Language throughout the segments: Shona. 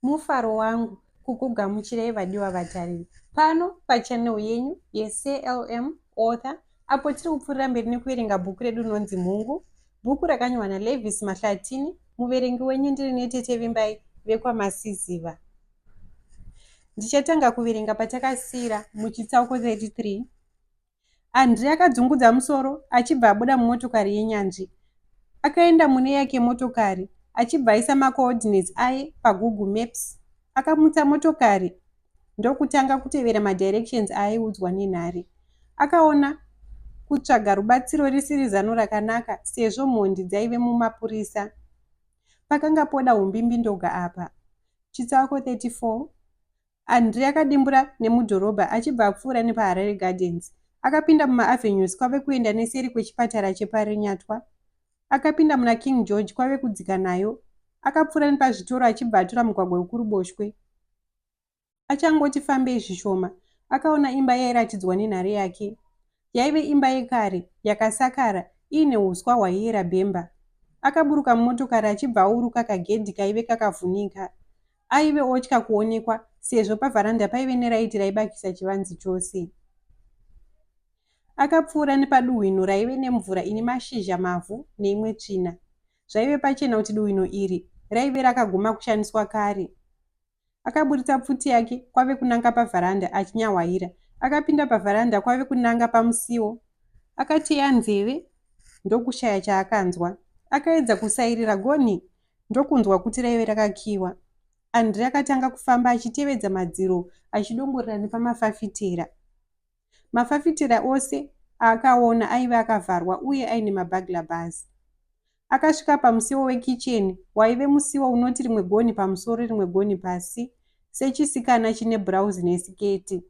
Mufaro wangu kukugamuchirai vadiwa vatariri pano pachannel yenyu yeCLM Author, apo tiri kupfuurira mberi nekuverenga bhuku redu rinonzi Mhungu, bhuku rakanyorwa naLevis Mahlatini. Muverengi wenyu ndiri Netete Vimbai vekwaMasiziva. Ndichatanga kuverenga patakasiyira muchitsauko 33. Andrea akadzungudza musoro achibva abuda mumotokari yenyanzvi. Akaenda mune yake motokari achibva aisa macoordinates aye paGoogle Maps. Akamutsa motokari ndokutanga kutevera madirections aaiudzwa nenhare. Akaona kutsvaga rubatsiro risiri zano rakanaka sezvo mhondi dzaive mumapurisa. Pakanga poda umbimbi ndoga apa. Chitsauko 34. Andrea akadimbura nemudhorobha achibva apfuura nepaHarare Gardens. Akapinda mumaAvenues kwave kuenda neseri kwechipatara chepaRinyatwa. Akapinda muna King George kwave kudzika nayo. Akapfuura nepazvitoro achibva atora mugwagwa wekuruboshwe. Achangoti fambei zvishoma, akaona imba yairatidzwa nenhare yake. Yaive imba yekare yakasakara iine huswa hwaiyera bhemba. Akaburuka mumotokari achibva auruka kagedhi kaive kakavhunika. Aive otya kuonekwa sezvo pavharanda paive neraiti raibakisa chivanze chose. Akapfuura nepaduhwino raive nemvura ine mashizha mavhu neimwe tsvina. Zvaive pachena kuti duhwino iri raive rakaguma kushandiswa kare. Akaburitsa pfuti yake kwave kunanga pavharanda achinyahwaira. Akapinda pavharanda kwave kunanga pamusiwo. Akateya nzeve ndokushaya chaakanzwa. Akaedza kusairira gonhi ndokunzwa kuti raive rakakiwa. Andrea akatanga kufamba achitevedza madziro achidongorera nepamafafitera. Mafafitera ose aakaona aive akavharwa uye aine mabagla bhazi. Akasvika pamusiwo wekicheni waive musiwo unoti rimwe gonhi pamusoro rimwe gonhi pasi, sechisikana chine bhurauzi nesiketi.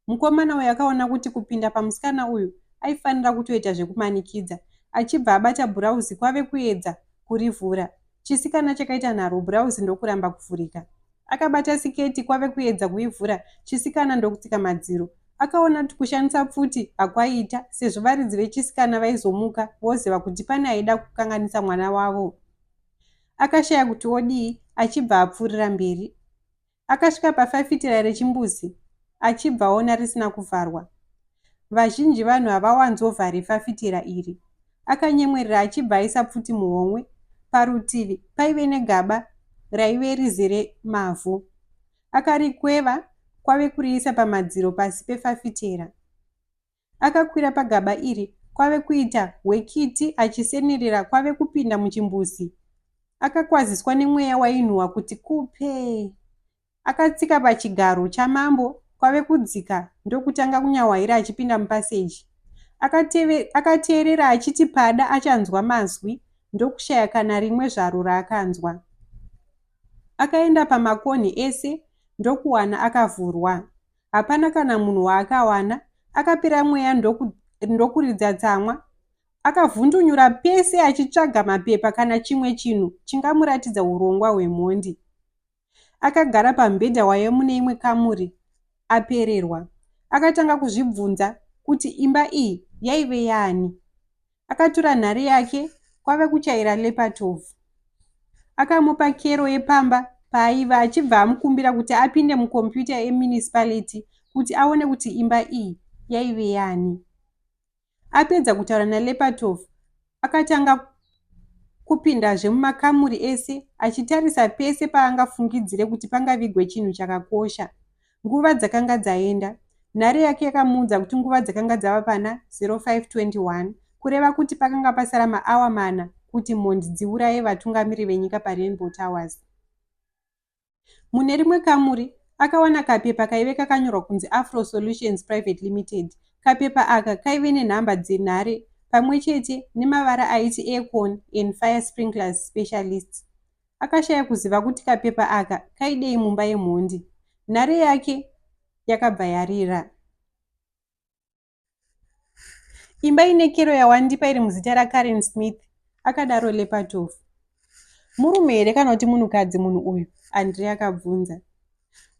Mukomana uyu akaona kuti kupinda pamusikana uyu aifanira kutoita zvekumanikidza. Achibva abata bhurauzi kwave kuedza kurivhura. Chisikana chakaita nharo, bhurauzi ndokuramba kuvhurika. Akabata siketi kwave kuedza kuivhura. Chisikana ndokutsika madziro. Akaona kuti kushandisa pfuti hakwaiita sezvo varidzi vechisikana vaizomuka voziva kuti pane aida kukanganisa mwana wavo. Akashaya kuti odii achibva apfuurira mberi. Akasvika pafafitera rechimbuzi achibva aona risina kuvharwa. Vazhinji vanhu havawanzovhari fafitera iri. Akanyemwerera achibva aisa pfuti muhomwe. Parutivi paive negaba raive rizere mavhu. Akarikweva kwave kuriisa pamadziro pasi pefafitera. Akakwira pagaba iri kwave kuita hwekiti achisenerera kwave kupinda muchimbuzi. Akakwaziswa nemweya wainhuhwa kuti kupe. Akatsika pachigaro chamambo kwave kudzika ndokutanga kunyahwaira achipinda mupaseji. Akateerera achiti pada achanzwa mazwi ndokushaya kana rimwe zvaro raakanzwa. Akaenda pamakonhi ese ndokuwana akavhurwa. Hapana kana munhu waakawana. Akapera mweya ndokuridza tsamwa. Akavhundunyura pese achitsvaga mapepa kana chimwe chinhu chingamuratidza urongwa hwemhondi. Akagara pamubhedha waive mune imwe kamuri apererwa. Akatanga kuzvibvunza kuti imba iyi yaive yaani. Akatora nhare yake kwave kuchaira Lepatov. Akamupa kero yepamba paaiva achibva amukumbira kuti apinde mukombiyuta yemunicipality kuti aone kuti imba iyi yaive yaani. Apedza kutaura naLepatov, akatanga kupindazve mumakamuri ese achitarisa pese paangafungidzire kuti pangavigwe chinhu chakakosha. Nguva dzakanga dzaenda. Nhare yake yakamuudza kuti nguva dzakanga dzava pana 0521 kureva kuti pakanga pasara maawa mana kuti mhondi dziuraye vatungamiri venyika paRainbow Towers. Mune rimwe kamuri akawana kapepa kaive kakanyorwa kunzi Afro Solutions Private Limited. Kapepa aka kaive nenhamba dzenhare pamwe chete nemavara aiti Aircon and Fire Sprinklers Specialists. Akashaya kuziva kuti kapepa aka kaidei mumba yemhondi. Nhare yake yakabva yarira. Imba ine kero yawandipa iri muzita raKaren Smith, akadaro Lepatov. Murume here kana kuti munhukadzi munhu uyu? Andrea akabvunza.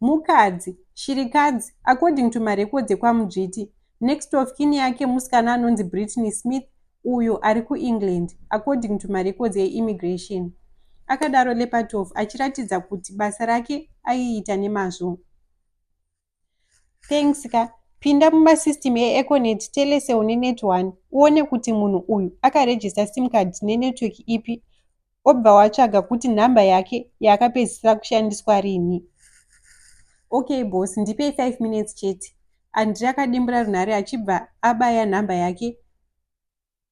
Mukadzi, shirikadzi, according to marecords ekwaMujiti. Next of kin yake musikana anonzi Britney Smith, uyo ari kuEngland, according to marecords eimmigration. akadaro Lepatov achiratidza kuti basa rake aiita nemazvo. Thanks ka. Pinda mumasystem eEconet, Telecel neNet1 uone kuti munhu uyu akarejista sim card nenetwork ipi, obva watsvaga kuti nhamba yake yaakapedzisira kushandiswa rini. Okay boss, ndipei 5 minutes chete. Andre akadimbura runhare achibva abaya nhamba yake.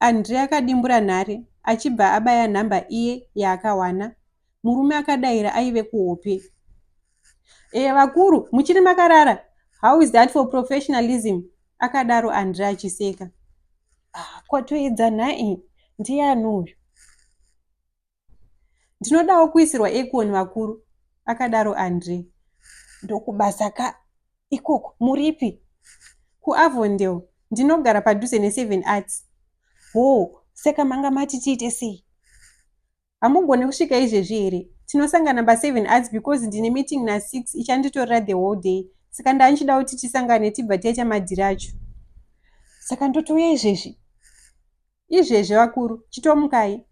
Andre akadimbura nhare achibva abaya nhamba iye yaakawana. Murume akadayira aive kuhope. Vakuru, muchiri makarara? How is that for professionalism? Akadaro Andre achiseka. Kwatoedza nhai, ndiani uyu? Ndinodawo kuisirwa aircon vakuru, akadaro Andre. Ndokubasa ka ikoko, muripi? KuAvondale, ndinogara padhuze ne7 Arts. Saka manga mati tiite sei? Hamugone kusvika izvezvi here? Tinosangana pa7 Arts because ndine meeting na6 ichanditorera the whole day. Saka ndanchida kuti tisangane tibva taita madhiri acho. Saka ndotouya izvezvi. Izvezvi vakuru, chitomukai.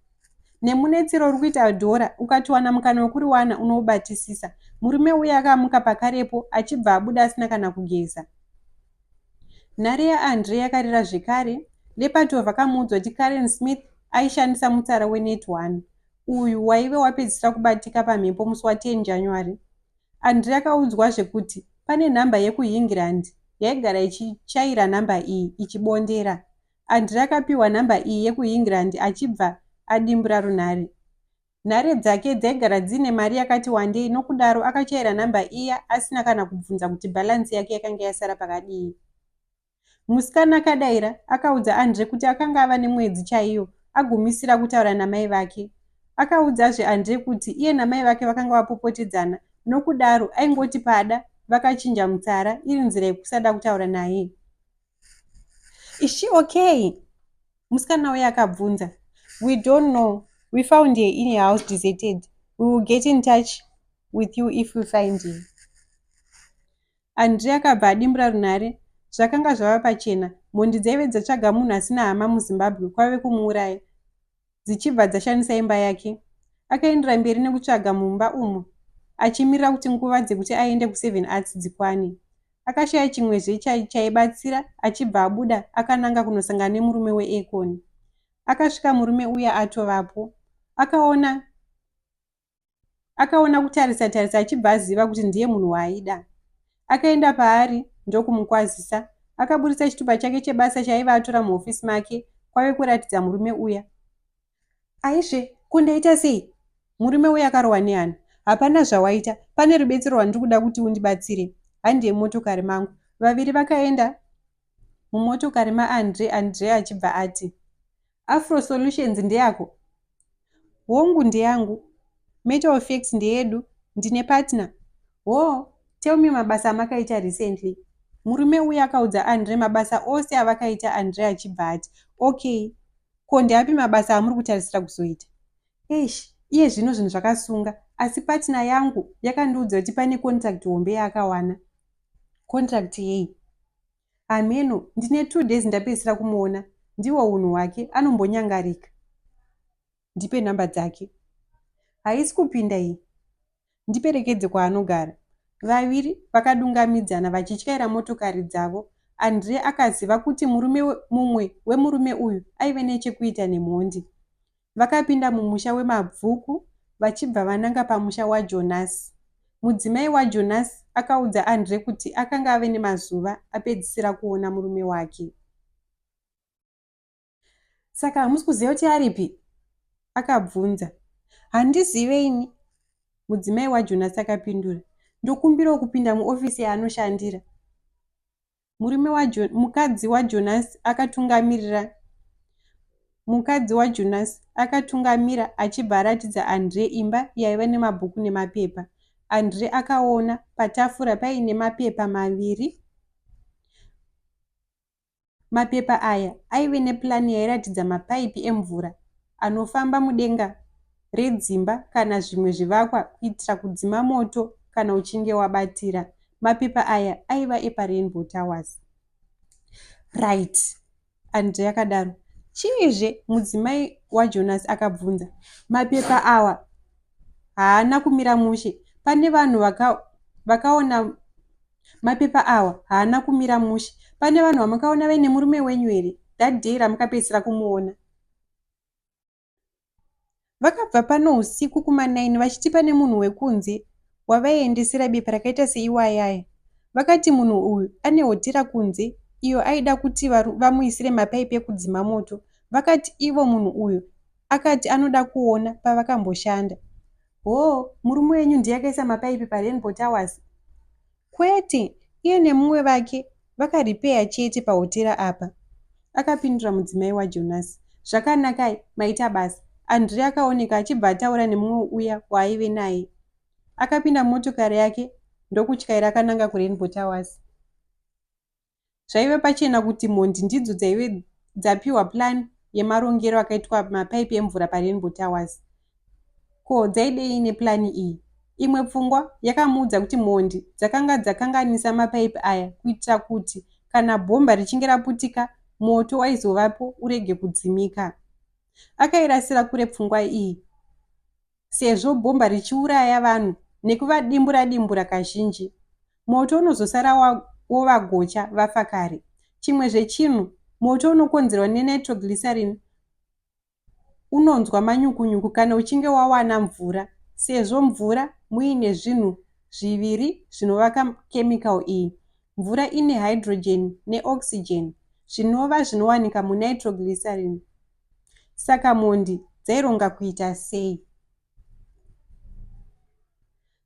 Nemunetsero uri kuita dhora, ukatiwana mukana wekuriwana unoubatisisa. Murume uya akamuka pakarepo achibva abuda asina kana kugeza. Nhare yaAndre yakarira zvekare. Lepatov akamuudzwa kuti Karen Smith aishandisa mutsara weNet1, uyu waive wapedzisira kubatika pamhepo musi wa10 January. Andre akaudzwa zvekuti pane nhamba yekuEngland yaigara ichichaira nhamba iyi ichibondera. Andre akapiwa nhamba iyi yekuEngland achibva adimbura runhare. Nhare dzake dzaigara dzine mari yakati wandei, nokudaro akachaira nhamba iya asina kana kubvunza kuti bhalansi yake yakanga yasara pakadii. Musikana akadayira akaudza Andre kuti akanga ava nemwedzi chaiyo agumisira kutaura namai vake. Akaudzazve Andre kuti iye namai vake vakanga vapopotedzana, nokudaro aingoti pada vakachinja mutsara iri nzira yekusada kutaura naye. Is she okay? Musikana uya akabvunza. We don't know. We found her in her house deserted. We will get in touch with you if we find her. Andre akabva adimbura runhare. Zvakanga zvava pachena. Mhondi dzaive dzatsvaga munhu asina hama muZimbabwe kwave kumuuraya, dzichibva dzashandisa imba yake. Akaendera mberi nekutsvaga mumba umo, achimirira kuti nguva dzekuti aende ku7 Arts dzikwane. Akashaya chimwezve chaibatsira, achibva abuda akananga kunosangana nemurume weAircon. Akasvika murume uya atovapo. Akaona kutarisa achibva aziva kuti ndiye munhu waaida. Akaenda paari ndokumukwazisa. Akaburitsa chitupa chake chebasa chaiva atora muhofisi make kwave kuratidza murume uya. Aizve, kundaita sei? Murume uya akarohwa nehana. Hapana zvawaita, pane rubetsero rwandiri kuda kuti undibatsire. Handiye motokari mangu. Vaviri vakaenda mumotokari maAndre. Andre achibva ati, Afro Solutions ndeyako? Hongu ndeyangu. Metal Effects ndeyedu. Ndine partner. Tell me mabasa amakaita recently. Murume uya akaudza Andre mabasa ose avakaita. Andre achibva ati, okay, ko ndeapi mabasa amuri kutarisira kuzoita? Iye zvino zvinhu zvakasunga, asi partner yangu yakandiudza kuti pane contract hombe yaakawana. Contract yei? Ameno, ndine 2 days ndapedzisira kumuona. Ndiwo unhu hwake, anombonyangarika. Ndipe nhamba dzake. Haisi kupinda iyi. Ndiperekedze kwaanogara. Vaviri vakadungamidzana vachityaira motokari dzavo. Andre akaziva kuti mumwe wemurume uyu aive nechekuita nemhondi. Vakapinda mumusha wemabvuku vachibva vananga pamusha waJonas. Mudzimai waJonas akaudza Andre kuti akanga ave nemazuva apedzisira kuona murume wake. Saka hamusi kuziva kuti aripi? Akabvunza. Handiziveini. Mudzimai waJonas akapindura. Ndokumbirawo kupinda muofisi yaanoshandira. Mukadzi waJonas akatungamira achibva aratidza Andre imba yaiva nemabhuku nemapepa. Andre akaona patafura paine mapepa maviri. Mapepa aya aive nepurani yairatidza mapaipi emvura anofamba mudenga redzimba kana zvimwe zvivakwa kuitira kudzima moto kana uchinge wabatira. Mapepa aya aiva epaRainbow Towers. Right. Andre akadaro. Chiizve? Mudzimai waJonas akabvunza. Mapepa awa haana kumira mushe. Pane vanhu vakaona mapepa awa haana kumira mushe. Pane vanhu vamakaona vaine murume wenyu here that day ramukapedzisira kumuona? Vakabva pano usiku kuma9 vachiti pane munhu wekunze wavaiendesera bepa rakaita seiwayaya. Vakati munhu uyu ane hotera kunze iyo aida kuti vamuisire mapaipi ekudzima moto. Vakati ivo munhu uyu akati anoda kuona pavakamboshanda. Murume wenyu ndiye akaisa mapaipi paRainbow Towers? Kwete, iye nemumwe vake vakaripeya chete pahotera apa, akapindura mudzimai waJonas. Zvakanakai, maita basa. Andrea akaoneka achibva ataura nemumwe uya waaive naye. Akapinda motokari yake ndokutyaira akananga kuRainbow Towers. Zvaive pachena kuti mhondi ndidzo dzaive dzapiwa plan yemarongero akaitwa mapaipi emvura paRainbow Towers. Ko dzaidei neplani iyi? Imwe pfungwa yakamuudza kuti mhondi dzakanga dzakanganisa mapaipi aya kuitira kuti kana bhomba richinge raputika moto waizovapo urege kudzimika. Akairasira kure pfungwa iyi sezvo bhomba richiuraya vanhu nekuvadimbura kazhinji. Moto unozosara wovagocha vafa kare. Chimwe zvechinhu, moto unokonzerwa nenitroglycerin unonzwa manyukunyuku kana uchinge wawana mvura, sezvo mvura muine zvinhu zviviri zvinovaka chemical iyi. Mvura ine hydrogen neoxygen zvinova zvinowanika munitroglycerin. Saka mhondi dzaironga kuita sei?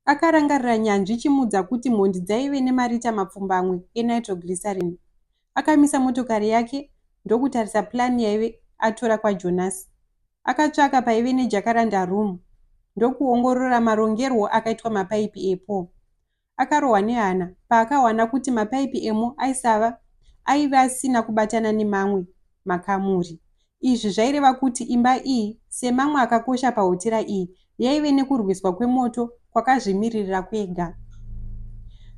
Akarangarira nyanzvi chimudza kuti mhondi dzaive nemarita mapfumbamwe enitroglycerin. Akamisa motokari yake ndokutarisa plani yaive atora kwaJonas. Akatsvaka paive nejacaranda room ndokuongorora marongerwo akaitwa mapaipi epo. Akarohwa nehana paakawana kuti mapaipi emo aiva asina kubatana nemamwe makamuri. Izvi zvaireva kuti imba iyi, semamwe akakosha pahotera iyi, yaive nekurwiswa kwemoto kwakazvimiririra kwega.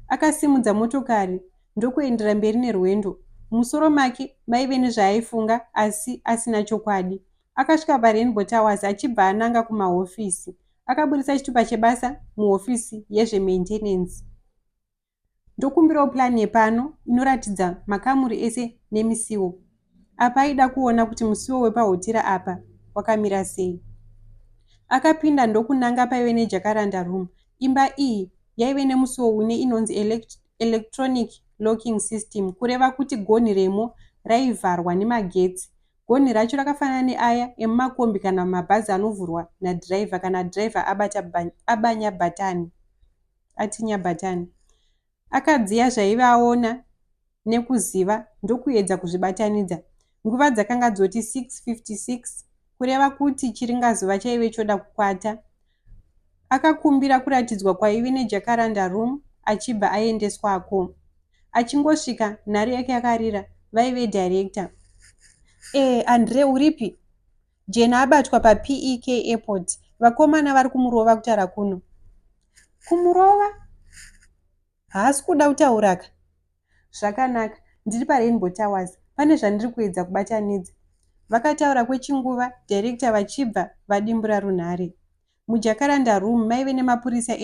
Akasimudza motokari ndokuendera mberi nerwendo. Musoro make maive nezvaaifunga asi asina chokwadi. Akasvika paRainbow Towers achibva ananga kumahofisi. Akaburitsa chitupa chebasa muhofisi yezvemaintenance. Ndokumbirawo plani yepano inoratidza makamuri ese nemisiwo. Apa aida kuona kuti musiwo wepahotera apa wakamira sei. Akapinda ndokunanga paive nejacaranda room. Imba iyi yaive nemusiwo une inonzi electronic locking system, kureva kuti gonhi remo raivharwa nemagetsi. Gonhi racho rakafanana neaya emumakombi kana mumabhazi anovhurwa nadhiraivha kana dhiraivha abanya bhatani, atinya bhatani. Akadziya zvaive aona nekuziva ndokuedza kuzvibatanidza. Nguva dzakanga dzoti 6:56, kureva kuti chiringazuva chaive choda kukwata. Akakumbira kuratidzwa kwaive nejacaranda room achibva aendeswako. Achingosvika nhare yake yakarira, vaive director. Andre uripi? Jena abatwa paPEK airport. Vakomana vari kumurova kutara kuno. Kumurova? Haasi kuda kutauraka. Zvakanaka, ndiri paRainbow Towers. Pane zvandiri kuedza kubatanidza. Vakataura kwechinguva, director vachibva vadimbura runhare. Mujacaranda room maive nemapurisa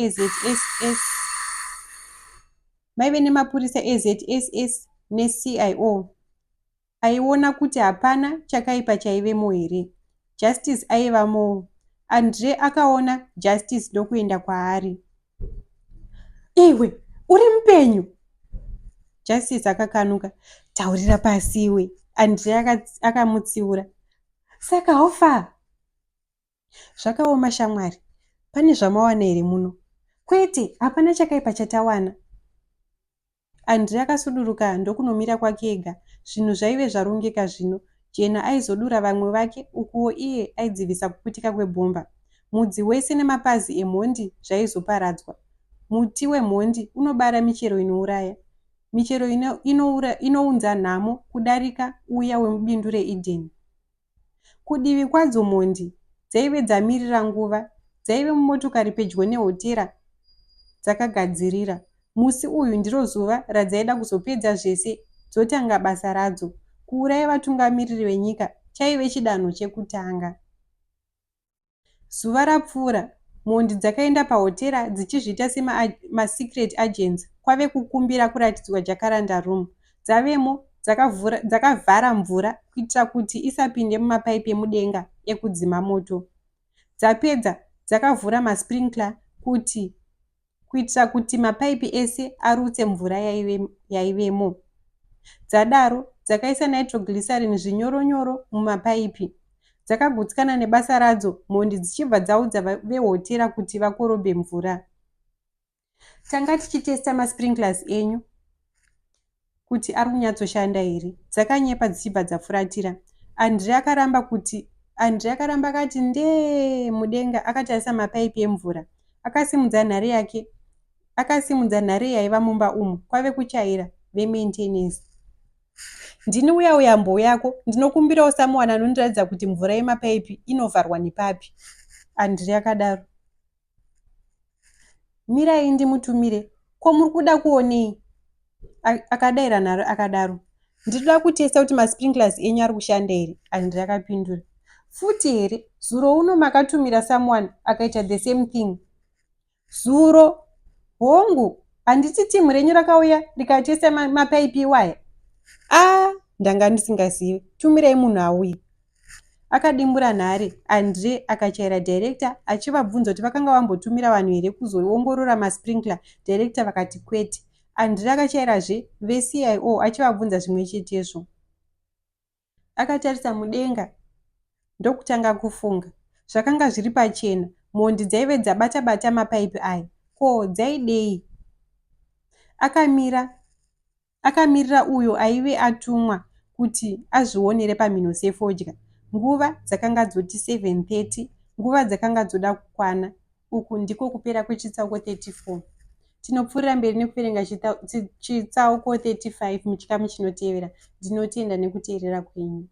eZSS neCIO. Aiona kuti hapana chakaipa chaivemo here. Justice aivamo. Andre akaona Justice ndokuenda kwaari. Iwe, uri mupenyu? Justice akakanuka. Taurira pasi iwe. Andre akamutsiura. Saka hofa? Zvakaoma shamwari. Pane zvamawana here muno? Kwete, hapana chakaipa chatawana. Andre akasuduruka ndokunomira kwake ega. Zvinhu zvaive zvarongeka zvino. Jena aizodura vamwe vake ukuwo iye aidzivisa kuputika kwebhomba. Mudzi wese nemapazi emhondi zvaizoparadzwa. Muti wemhondi unobara michero inouraya. Michero inounza nhamo kudarika uya wemubindu reEden. Kudivi kwadzo mhondi dzaive dzamirira nguva. Dzaive mumotokari pedyo nehotera dzakagadzirira. Musi uyu ndiro zuva radzaida kuzopedza zvese dzotanga basa radzo. Kuuraya vatungamiriri venyika chaive chidanho chekutanga. Zuva rapfuura mhondi dzakaenda pahotera dzichizviita semasecret agents kwave kukumbira kuratidzwa jacaranda room. Dzavemo dzakavhara mvura kuitira kuti isapinde mumapaipi emudenga ekudzima moto. Dzapedza dzakavhura masprinkler kuitira kuti mapaipi ese arutse mvura yaivemo. Dzadaro dzakaisa nitroglycerin zvinyoronyoro mumapaipi. Dzakagutsikana nebasa radzo, mhondi dzichibva dzaudza vehotera kuti vakorobhe mvura. Tanga tichitesta masprinklers enyu kuti ari kunyatsoshanda here. Dzakanyepa dzichibva dzafuratira. Andrea akaramba akati ndee mudenga akatarisa mapaipi emvura. Akasimudza nhare yaiva mumba umu kwave kuchaira vemaintenance. Ndini uya mbou yako, ndinokumbirawo someone anondiratidza kuti mvura yemapaipi inovharwa nepapi. Andrea akadaro. Mirai ndimutumire, ko muri kuda kuonei? Akadayira nharo akadaro. Ndinoda kutesta kuti masprinklers enyu ari kushanda here. Andrea akapindura. Futi here, zuro uno makatumira someone akaita the same thing. Zuro hongu, handiti timu renyu rakauya rikatesta mapaipi iwaya. Ndanga ndisingazivi. Tumirai munhu auye. Akadimbura nhare. Andre akachaira director achivabvunza kuti vakanga vambotumira vanhu here kuzoongorora masprinkler. Director vakati kwete. Andre akachairazve veCIO achivabvunza zvimwe chetezvo. Akatarisa mudenga ndokutanga kufunga. Zvakanga zviri pachena. Mhondi dzaive dzabata-bata mapaipi aya. Ko dzaidei? Akamirira uyo aive atumwa kuti azvionere pamhino sefodya. Nguva dzakanga dzoti 7:30, nguva dzakanga dzoda kukwana. Uku ndiko kupera kwechitsauko 34. Tinopfuurira mberi nekuverenga chitsauko 35 muchikamu chinotevera. Ndinotenda nekuteerera kwenyu.